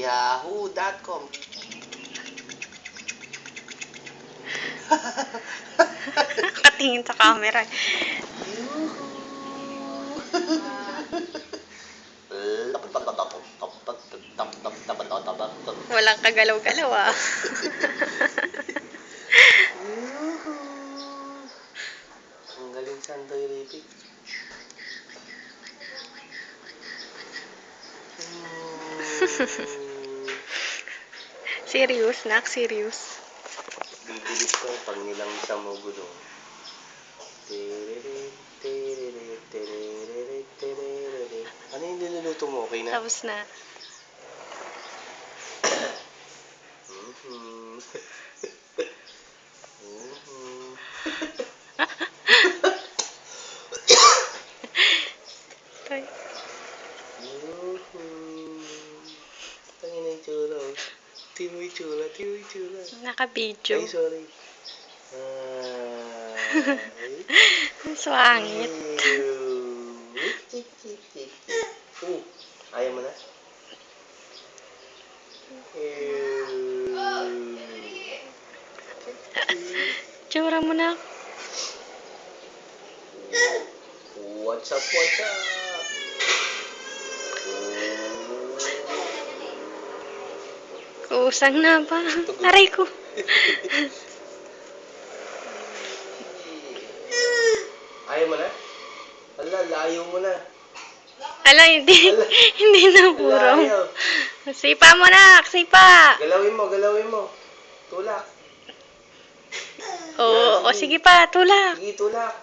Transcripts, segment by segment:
Yahoo.com. Katingin sa camera. Walang kagalaw-galaw ah. Ang galing sa Andoy-Ripic. Serious, nak? Serious. Bibilis ko pag nilang sa mugulo. Ano yung niluluto mo? Okay na? Tapos na. Tay. Tangin na yung tsura. Tino yung tsura. Naka-video. Ay, sorry. Swangit. Ayaw mo na? Tsura mo na. What's up? Kusang na ba? Aray ko. Ayaw mo na? Ala, layo mo na. Ala, hindi na puro. Layo. Sipa mo na, sipa. Galawin mo. Tulak. Oo, o sige pa, tulak. Sige, tulak.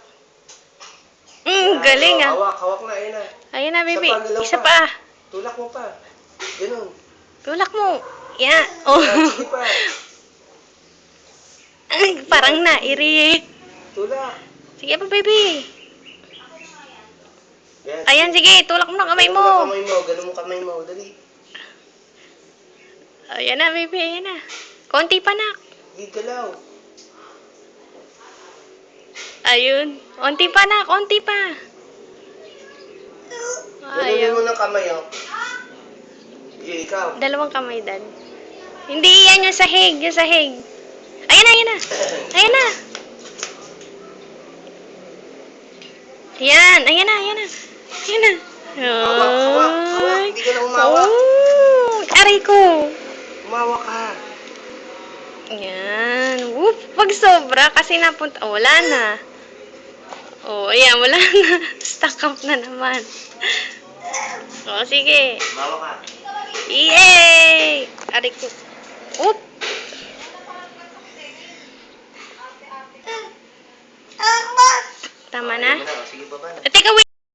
Galing ah. Hawak na, ayun na. Ayun na, baby. Galaw Isa pa. Tulak mo pa. Ganun. Tulak mo. Yeah. Oh. Sige pa. Parang nairit. Tulak. Sige pa, baby. Yan. Ayan, sige. Tulak mo na kamay mo. Ganun mo kamay mo. Dali. Ayan na, baby. Ayan na. Konti pa, nak. Galaw. Ayun. Konti pa, nak. Konti pa. Ganunin mo ng kamay, oh. Sige, ikaw. Dalawang kamay, dad. Hindi, yan yung sahig. Yung sahig. Ayan na, ayan na. Ayan na. Ayan, ayan na, ayan na. Ayan na. Hawak. Hindi ka na umawak. Oh, aray ko. Umawak ka. Ayan. Whoop, pag sobra, kasi napunta. Oh, wala na. Oh, ayan, wala na. Stuck up na naman. Oh, sige. Umawak ka. Yay! Aray ko. Whoop. Tama na? Sige, baba na. Teka, wait.